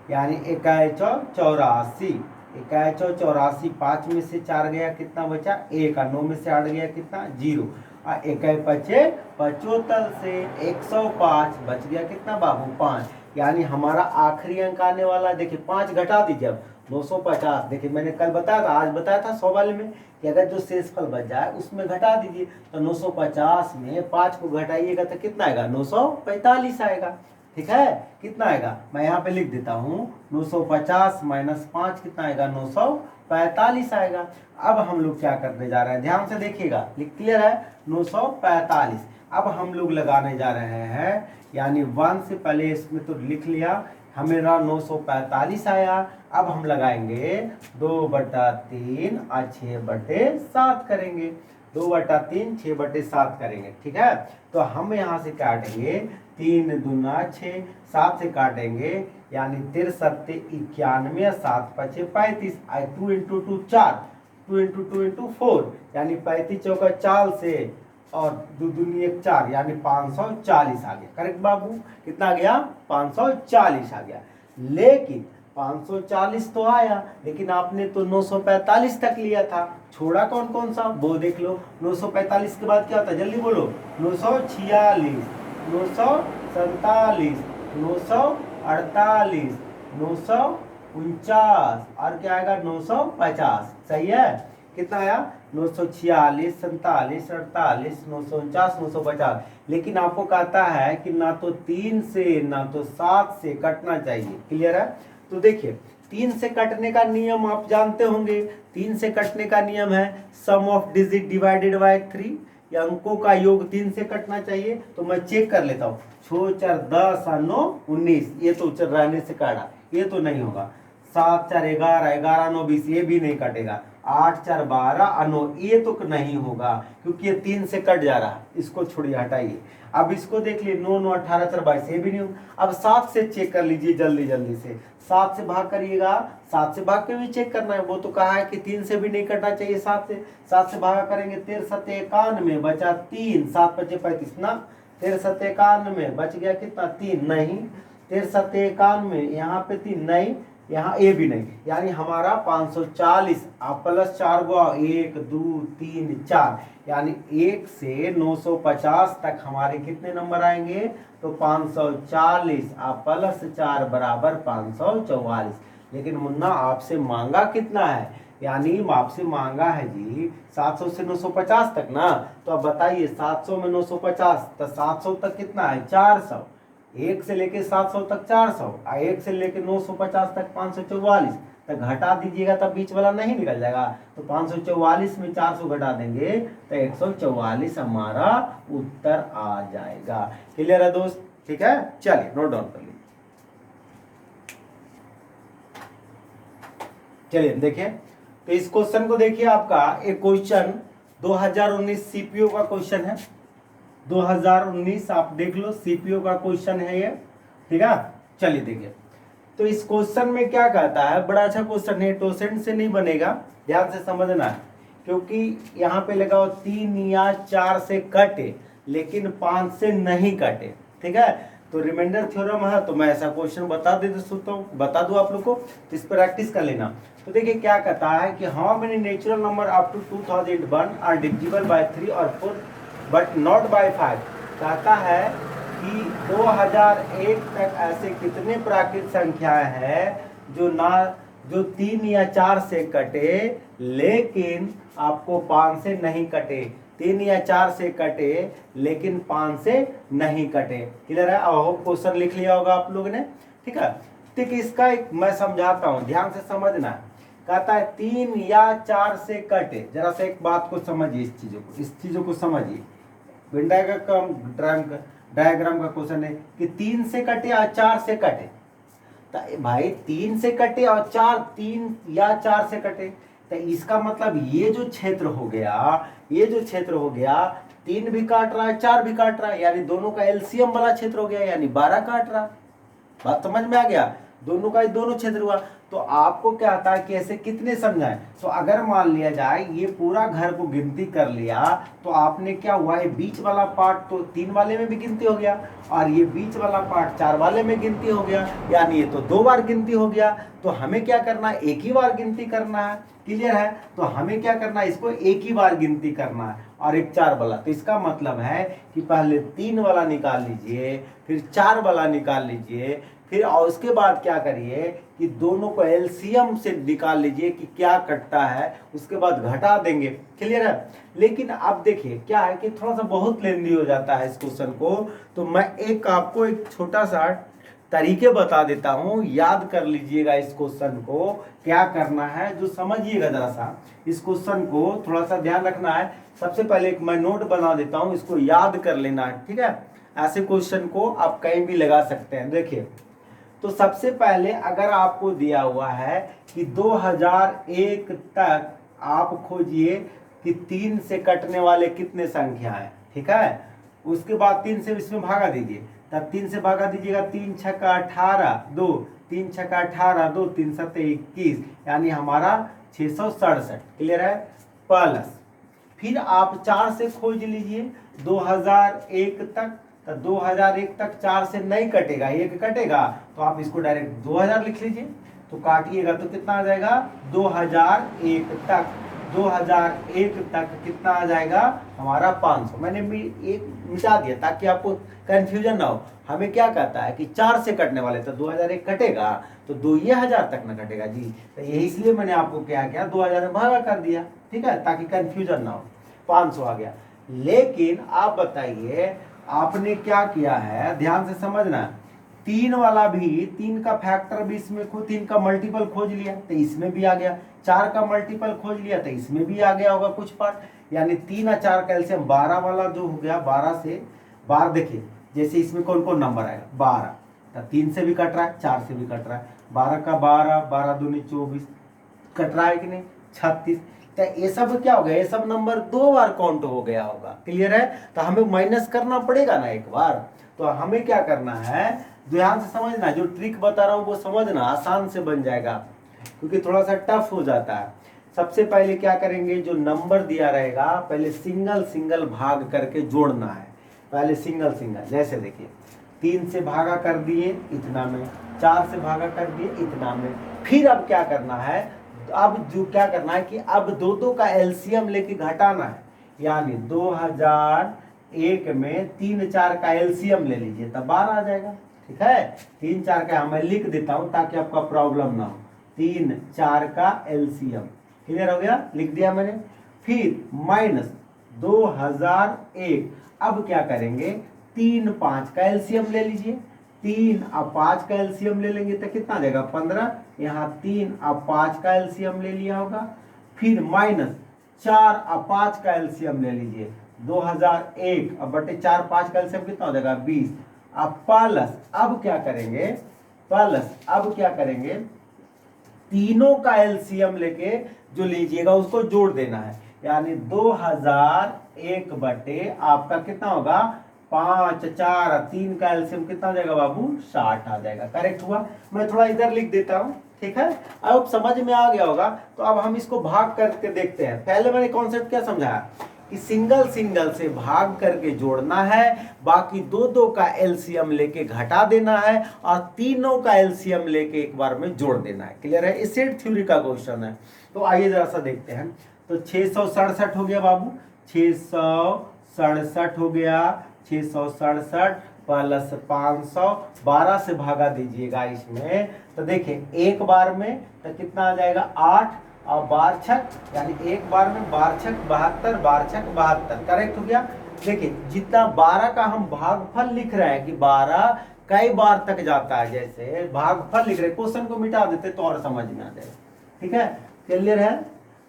यानी 21 84, 21 84, 5 में से 4 गया कितना बचा 1, और 9 में से 8 गया कितना 0, और 21 पचे 75 से 105 बच गया कितना बाबू 5, यानी हमारा आखिरी अंक आने वाला है। देखिए 5 घटा दीजिए अब 950, देखिए मैंने कल बताया था, आज बताया था 100 वाले में कि अगर जो शेषफल बच जाए उसमें घटा दीजिए, तो 950 में 5 को घटाइएगा तो कितना आएगा 945 आएगा, ठीक है, कितना आएगा मैं यहाँ पे लिख देता हूँ 950 माइनस 5 कितना आएगा 945 आएगा। अब हम लोग क्या करने जा रहे हैं, ध्यान से देखिएगा, क्लियर है, 945 अब हम लोग लगाने जा रहे हैं, यानी 1 से पहले इसमें तो लिख लिया, हमें 945 आया, अब हम लगाएंगे 2/3 और 6/7 करेंगे, 2/3 6/7 करेंगे, ठीक है, तो हम यहाँ से काटेंगे 3 दूना 6, 7 से काटेंगे यानी 63 91, 7 5 35, 2 इंटू 2 4, 2 इंटू 2 इंटू 4, यानी 35 चौका 4 से और 2 दूनी 1 4, यानी 540 आ गया, करेक्ट बाबू, कितना आ गया 540 आ गया। लेकिन 540 तो आया, लेकिन आपने तो 945 तक लिया था, छोड़ा कौन कौन सा वो देख लो, 945 के बाद क्या होता है जल्दी बोलो, 946, 947, 948, 949 और क्या आएगा 950, सही है, कितना आया 946, 47, 48, 949, 950। लेकिन आपको कहता है कि ना तो 3 से ना तो 7 से कटना चाहिए, क्लियर है, तो देखिए 3 से कटने का नियम आप जानते होंगे, 3 से कटने का नियम है सम ऑफ डिजिट डिवाइडेड बाय 3, या अंकों का योग 3 से कटना चाहिए, तो मैं चेक कर लेता हूँ, 6 4 10 और 9 19, ये तो रहने से काटा, ये तो नहीं होगा, 7 4 11, 11 9 20, ये भी नहीं कटेगा, 8 4 12 और 9, ये तो नहीं होगा क्योंकि ये 3 से कट जा रहा है, इसको छोड़िए हटाइए। अब इसको देख लिए 9 9 18 4 22, ये भी नहीं होगा। अब 7 से चेक कर लीजिए जल्दी जल्दी से, 7 से भाग करिएगा, 7 से भाग के भी चेक करना है, वो तो कहा है कि 3 से भी नहीं कटना चाहिए, 7 से भागा करेंगे 13 7 91 बचा 3, 7 5 35 ना, 13 7 91 बच गया कितना 3, नहीं 13 7 91 यहाँ पे 3 नहीं, यहाँ ए भी नहीं, यानी हमारा 540 आप प्लस 4 गो 1 2 3 4, यानी 1 से 950 तक हमारे कितने नंबर आएंगे, तो 540 आप प्लस 4 बराबर 544। लेकिन मुन्ना आपसे मांगा कितना है, यानी आपसे मांगा है जी 700 से 950 तक ना, तो अब बताइए 700 में 950 तो 700 तक कितना है 400, 1 से लेके 700 तक 400, 1 से लेके 950 तक 544, तो घटा दीजिएगा तब बीच वाला नहीं निकल जाएगा, तो 544 में 400 घटा देंगे तो 144 हमारा उत्तर आ जाएगा। क्लियर है दोस्त, ठीक है, चलिए नोट डाउन कर लीजिए। चलिए देखिए, तो इस क्वेश्चन को देखिए, आपका एक क्वेश्चन 2019 सीपीओ का क्वेश्चन है, 2019 आप देख लो सीपीओ का क्वेश्चन है ये, ठीक है। चलिए देखिए, तो इस क्वेश्चन में क्या कहता है, बड़ा अच्छा क्वेश्चन है, टोसेंट से नहीं बनेगा, ध्यान से समझना है, क्योंकि यहाँ पे लगाओ 3 या 4 से कटे लेकिन 5 से नहीं कटे, ठीक है, तो रिमाइंडर थ्योरम है, तो मैं ऐसा क्वेश्चन बता दूं आप लोग को, तो इस पर प्रैक्टिस कर लेना। तो देखिए क्या कहता है कि how many natural number up to 2001 are divisible by 3 और 4 बट नॉट बाय 5। कहता है कि 2001 तक ऐसे कितने प्राकृत संख्याएं हैं जो 3 या 4 से कटे लेकिन आपको 5 से नहीं कटे, 3 या 4 से कटे लेकिन 5 से नहीं कटे। क्लियर है, और क्वेश्चन लिख लिया होगा आप लोगों ने, ठीक है। ठीक, इसका एक मैं समझाता हूं, ध्यान से समझना। कहता है 3 या 4 से कटे, जरा सा एक बात को समझिए, इस चीजों को समझिए। वेन डायग्राम का क्वेश्चन है कि 3 से कटे या 4 से कटे, तो भाई 3 से कटे और 3 या 4 से कटे, तो इसका मतलब ये जो क्षेत्र हो गया, ये जो क्षेत्र हो गया, 3 भी काट रहा है 4 भी काट रहा है, यानी दोनों का एलसीएम वाला क्षेत्र हो गया, यानी 12 काट रहा। बात समझ में आ गया? दोनों का दोनों क्षेत्र हुआ। तो आपको क्या आता है कि ऐसे कितने समझाएं? तो अगर मान लिया जाए ये पूरा घर को गिनती कर लिया, तो आपने क्या हुआ, ये बीच वाला पार्ट तो 3 वाले में भी गिनती हो गया, और ये बीच वाला पार्ट 4 वाले में गिनती हो गया, यानी ये तो 2 बार गिनती हो गया। तो हमें क्या करना है, एक ही बार गिनती करना है। क्लियर है? तो हमें क्या करना है, इसको एक ही बार गिनती करना है, और एक 4 वाला। तो इसका मतलब है कि पहले 3 वाला निकाल लीजिए, फिर 4 वाला निकाल लीजिए, फिर और उसके बाद क्या करिए कि दोनों को एलसीएम से निकाल लीजिए कि क्या कटता है, उसके बाद घटा देंगे। क्लियर है? लेकिन अब देखिए क्या है कि थोड़ा सा बहुत लेंदी हो जाता है इस क्वेश्चन को, तो मैं आपको एक छोटा सा तरीके बता देता हूं, याद कर लीजिएगा इस क्वेश्चन को क्या करना है, जो समझिएगा जरा सा इस क्वेश्चन को थोड़ा सा ध्यान रखना है। सबसे पहले एक मैं नोट बना देता हूं, इसको याद कर लेना है। ठीक है? ऐसे क्वेश्चन को आप कहीं भी लगा सकते हैं। देखिए, तो सबसे पहले अगर आपको दिया हुआ है कि 2001 तक आप खोजिए कि 3 से कटने वाले कितने संख्या है। ठीक है? उसके बाद 3 से इसमें भागा दीजिए, तब 3 से भागा दीजिएगा, 3 छक्का 18, 2 3 छक्का 18, 2 3 सत्ते 21, यानी हमारा 667। क्लियर है? प्लस फिर आप 4 से खोज लीजिए 2001 तक, तो 2001 तक 4 से नहीं कटेगा, 1 कटेगा, तो आप इसको डायरेक्ट 2000 लिख लीजिए। तो काटिएगा तो कितना आ जाएगा, 2001 तक, 2001 तक कितना आ जाएगा हमारा 500। मैंने भी एक मिटा दिया ताकि आपको कंफ्यूजन ना हो। हमें क्या कहता है कि 4 से कटने वाले, तो 2001 कटेगा तो 2000 तक ना कटेगा जी, तो यही इसलिए मैंने आपको क्या किया, 2000 में भागा कर दिया। ठीक है? ताकि कंफ्यूजन ना हो। 500 आ गया। लेकिन आप बताइए आपने क्या किया है, ध्यान से समझना। 3 वाला भी, 3 का फैक्टर भी इसमें 3 का मल्टीपल खोज लिया तो इसमें भी आ गया, 4 का मल्टीपल खोज लिया तो इसमें भी आ गया होगा कुछ पार्ट, यानी 3 और 4 कैल्शियम 12 वाला जो हो गया, 12 से 12। देखिए जैसे इसमें कौन कौन नंबर आएगा, 12, तो 3 से भी कट रहा है, 4 से भी कट रहा है, 12 का 12, 12 दूनी 24, कट रहा है कि नहीं, 36। तो ये सब क्या हो गया, ये सब नंबर 2 बार काउंट हो गया होगा। क्लियर है? तो हमें माइनस करना पड़ेगा ना एक बार। तो हमें क्या करना है, ध्यान से समझना, जो ट्रिक बता रहा हूं वो समझना, आसान से बन जाएगा, क्योंकि थोड़ा सा टफ हो जाता है। सबसे पहले क्या करेंगे, जो नंबर दिया रहेगा पहले सिंगल सिंगल भाग करके जोड़ना है। पहले सिंगल सिंगल, जैसे देखिए 3 से भागा कर दिए इतना में, 4 से भागा कर दिए इतना में। फिर अब क्या करना है, अब जो क्या करना है कि अब 2 का एलसीएम लेके घटाना है, यानी 2001 में 3 4 का एलसीएम ले लीजिए तब 12 आ जाएगा। ठीक है? 3 4 का मैं लिख देता हूं ताकि आपका प्रॉब्लम ना हो। 3 4 का एलसीएम, क्लियर हो गया, लिख दिया मैंने। फिर माइनस 2001, अब क्या करेंगे, 3 5 का एलसीएम ले लीजिए, 3 और 5 का एलसीएम ले लेंगे तो कितना आ जाएगा, 15। यहाँ 3 और 5 का एलसीएम ले लिया होगा। फिर माइनस 4 और 5 का एलसीएम ले लीजिए, 2001 और बटे 4 5 का एलसीएम कितना हो जाएगा, 20। अब प्लस, अब क्या करेंगे, प्लस अब क्या करेंगे, तीनों का एलसीएम लेके जो लीजिएगा उसको जोड़ देना है, यानी 2001 बटे आपका कितना होगा, 5 4 3 का एलसीएम कितना आ जाएगा बाबू, 60 आ जाएगा। करेक्ट हुआ? मैं थोड़ा इधर लिख देता हूं। ठीक है? अब समझ में आ गया होगा। तो अब हम इसको भाग करके देखते हैं। पहले मैंने कॉन्सेप्ट क्या समझाया कि सिंगल सिंगल से भाग करके जोड़ना है, बाकी 2 का एलसीएम लेके घटा देना है, और तीनों का एलसीएम लेके एक बार में जोड़ देना है। क्लियर है? ये सेट थ्योरी का क्वेश्चन है। तो आइए जरा सा देखते हैं। तो 667 हो गया बाबू, 667 हो गया, 667 प्लस 500, 12 से भागा दीजिएगा इसमें, तो देखिए एक बार में तो कितना आ जाएगा, 8 और 12 छक, यानी एक बार में 12 छक 72, 12 छक 72। करेक्ट हो गया? देखिए जितना 12 का हम भागफल लिख रहे हैं कि 12 कई बार तक जाता है, जैसे भागफल लिख रहे हैं, क्वेश्चन को मिटा देते तो और समझ में आ जाएगा। ठीक है? क्लियर है?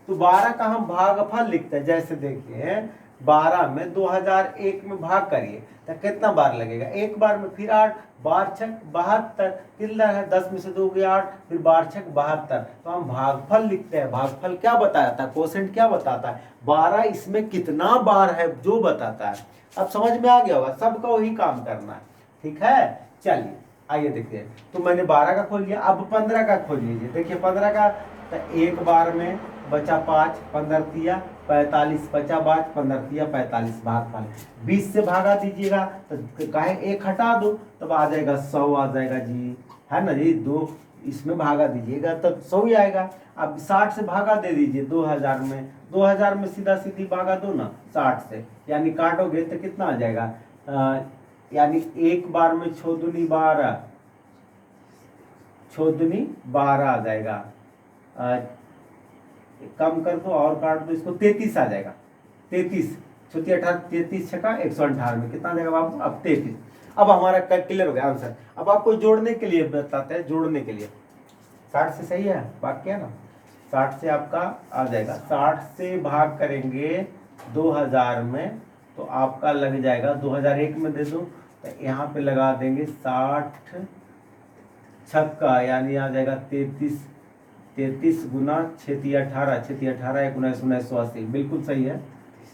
तो 12 का हम भागफल लिखते हैं, जैसे देखिए 12 में 2001 में भाग करिए तो कितना बार लगेगा, एक बार में, फिर 8, 12 छक 72, कितना है 10 में से 2 गया 8, फिर 12 छक 72। तो हम भागफल लिखते हैं, भागफल क्या बताया था, कोसेंट क्या बताता है, 12 इसमें कितना बार है जो बताता है। अब समझ में आ गया होगा, सबका वही काम करना है, ठीक है। चलिए आइए देखते हैं, तो मैंने 12 का खोल लिया, अब 15 का खोल लीजिए। देखिए 15 का, तो एक बार में बचा 5, 15 तिया 45, बचा 5, 15 तिया 45, भागफल 20 से भागा दीजिएगा तो काहे 1 हटा दो, तब आ जाएगा 100 आ जाएगा जी, है ना जी। 2 इसमें भागा दीजिएगा तब 100 ही आएगा। अब 60 से भागा दे दीजिए 2000 में, 2000 में सीधा सीधी भागा दो ना 60 से, यानी काटोगे तो कितना आ जाएगा, यानी एक बार में 6 दूनी 12, 6 दूनी 12 आ जाएगा। कम कर दो और काट दो इसको, 33 आ जाएगा। 33 छुट्टी 18, 33 छका 198 कितना आ जाएगा बाबू, अब 33। अब हमारा क्लियर हो गया आंसर। अब आपको जोड़ने के लिए बताते हैं, जोड़ने के लिए 60 से सही है वाक्य है ना, 60 से आपका आ जाएगा, 60 से भाग करेंगे 2000 में तो आपका लग जाएगा, 2001 में दे दो तो यहाँ पे लगा देंगे 60 छक्का, यानी आ जाएगा 33, 33 गुना 6 18, 6 18 19 1980, बिल्कुल सही है,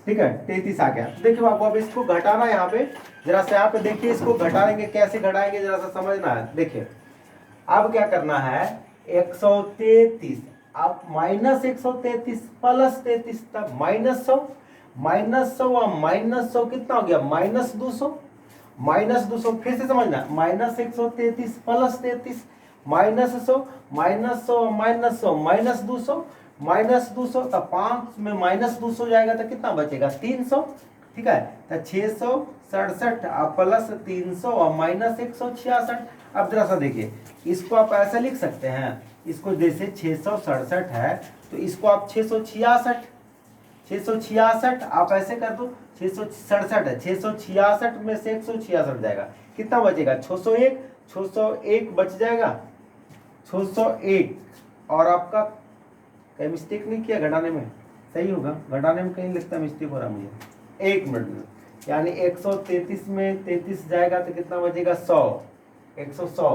ठीक है 33 आ गया। देखिए बाबू अब इसको घटाना, यहाँ पे जरा सा यहाँ पे देखिए, इसको घटाएंगे, कैसे घटाएंगे जरा सा समझना है। देखिए अब क्या करना है, 133 आप माइनस 133 प्लस 33, तब -100, -100 और -100 कितना हो गया, -200, -200 फिर से समझना, -133 प्लस 33, -100, -100 -100 -200, -200 तो 5 में -200 जाएगा तो कितना बचेगा 300, ठीक है। तो 667 प्लस 300 और -166। अब जरा सा देखिए, इसको आप ऐसा लिख सकते हैं, इसको जैसे 667 है तो इसको आप 666, 666 आप ऐसे कर दो, 667 है, 666 में से 166 जाएगा, कितना बचेगा 601, 601 बच जाएगा, 601। और आपका कहीं मिस्टेक नहीं किया घटाने में, सही होगा, घटाने में कहीं लगता है मिस्टेक हो रहा मुझे, 1 मिनट में, यानी 133 में 33 जाएगा तो कितना बचेगा 100, 100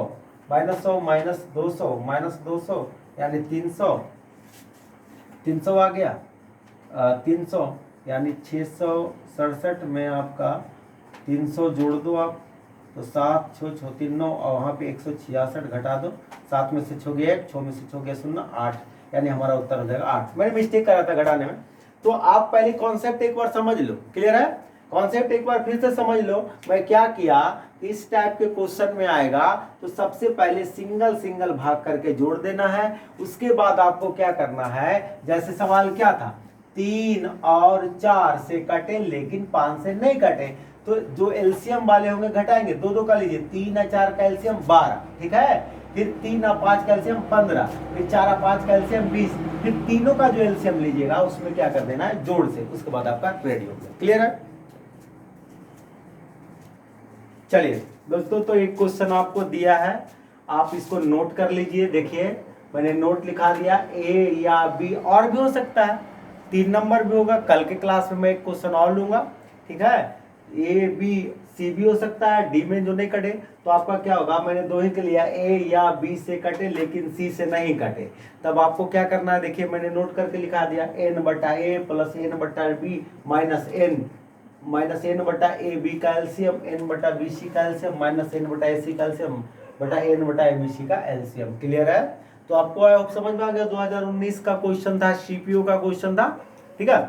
-100 -200 -200 यानी 300, 300 आ गया, 300 यानी 667 में आपका 300 जोड़ दो आप तो 7 6 6 3 9 और वहाँ पे 166 घटा दो, 7 में से 6 गया 1, 6 में से 6 गया 0, 8, यानी हमारा उत्तर हो जाएगा 8। मैंने मिस्टेक करा था घटाने में, तो आप पहले कॉन्सेप्ट एक बार समझ लो, क्लियर है, कॉन्सेप्ट एक बार फिर से समझ लो। मैं क्या किया, इस टाइप के क्वेश्चन में आएगा तो सबसे पहले सिंगल सिंगल भाग करके जोड़ देना है, उसके बाद आपको क्या करना है, जैसे सवाल क्या था, 3 और 4 से कटे लेकिन 5 से नहीं कटे, तो जो एलसीएम वाले होंगे घटाएंगे, 2 का लीजिए, 3 और 4 का एलसीएम 12, ठीक है, फिर 3 और 5 का एलसीएम 15, फिर 4 और 5 का एलसीएम 20, फिर तीनों का जो एलसीएम लीजिएगा उसमें क्या कर देना है, जोड़ से, उसके बाद आपका रेडी हो गया, क्लियर है। चलिए दोस्तों, तो एक क्वेश्चन आपको दिया है, आप इसको नोट कर लीजिए। देखिए मैंने नोट लिखा दिया, ए या बी, और भी हो सकता है, 3 नंबर भी होगा, कल के क्लास में मैं एक क्वेश्चन और लूंगा, ठीक है, ए बी सी भी हो सकता है, डी में जो नहीं कटे तो आपका क्या होगा, मैंने 2 ही के लिया, ए या बी से कटे लेकिन सी से नहीं कटे, तब आपको क्या करना है, देखिए मैंने नोट करके लिखा दिया, n बटा ए प्लस n बटा बी माइनस n बटा ए बी का एलसीएम, n बटा बी सी का एलसीएम माइनस n बटा ए सी का एलसीएम बटा n बटा ए बी सी का एलसीएम, क्लियर है। तो आपको समझ में आ गया, 2019 का क्वेश्चन था, सीपीयू का क्वेश्चन था, ठीक है,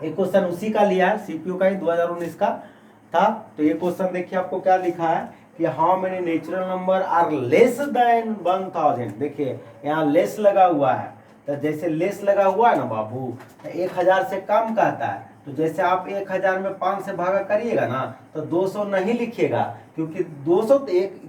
एक क्वेश्चन उसी का लिया है, सीपीयू का ही 2019 का था। तो ये क्वेश्चन देखिए आपको क्या लिखा है कि how many natural number are less than 1000, देखिए यहाँ लेस लगा हुआ है, तो जैसे लेस लगा हुआ है ना बाबू, तो 1000 से कम कहता है, तो जैसे आप 1000 में 5 से भागा करिएगा ना तो 200 नहीं लिखिएगा, क्योंकि 200 तो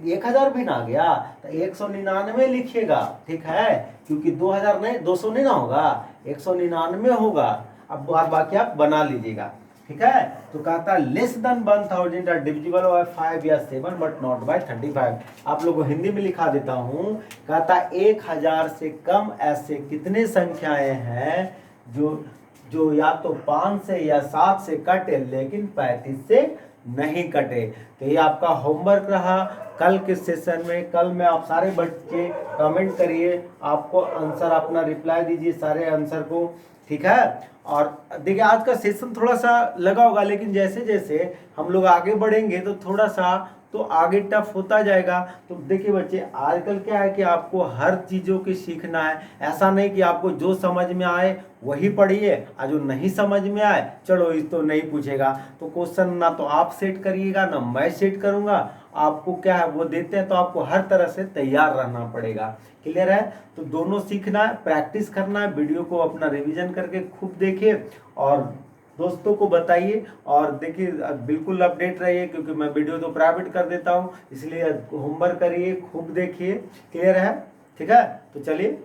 1000 भी ना गया तो 199 लिखिएगा, ठीक है, क्योंकि 2000 नहीं 200 नहीं ना होगा, 199 होगा। अब बाकी आप बना लीजिएगा, ठीक है। तो कहता less than 1000 are divisible by 5 या 7 बट नॉट बाय 35। आप लोगों को हिंदी में लिखा देता हूँ, कहता 1000 से कम ऐसे कितने संख्याएं हैं जो जो या तो 5 से या 7 से कटे, लेकिन 35 से नहीं कटे। तो ये आपका होमवर्क रहा कल के सेशन में। कल में आप सारे बच्चे कमेंट करिए, आपको आंसर अपना रिप्लाई दीजिए सारे आंसर को, ठीक है। और देखिए आज का सेशन थोड़ा सा लगा होगा, लेकिन जैसे जैसे हम लोग आगे बढ़ेंगे तो थोड़ा सा तो आगे टफ होता जाएगा। तो देखिए बच्चे, आजकल क्या है कि आपको हर चीज़ों की सीखना है। ऐसा नहीं कि आपको जो समझ में आए वही पढ़िए, और जो नहीं समझ में आए चलो इस तो नहीं पूछेगा। तो क्वेश्चन ना तो आप सेट करिएगा ना मैं सेट करूंगा, आपको क्या है वो देते हैं, तो आपको हर तरह से तैयार रहना पड़ेगा। क्लियर है? तो दोनों सीखना है, प्रैक्टिस करना है, वीडियो को अपना रिवीजन करके खूब देखिए और दोस्तों को बताइए। और देखिए बिल्कुल अपडेट रहिए, क्योंकि मैं वीडियो तो प्राइवेट कर देता हूँ, इसलिए होमवर्क करिए, खूब देखिए। क्लियर है? ठीक है, तो चलिए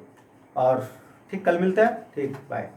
और ठीक, कल मिलते हैं। ठीक, बाय।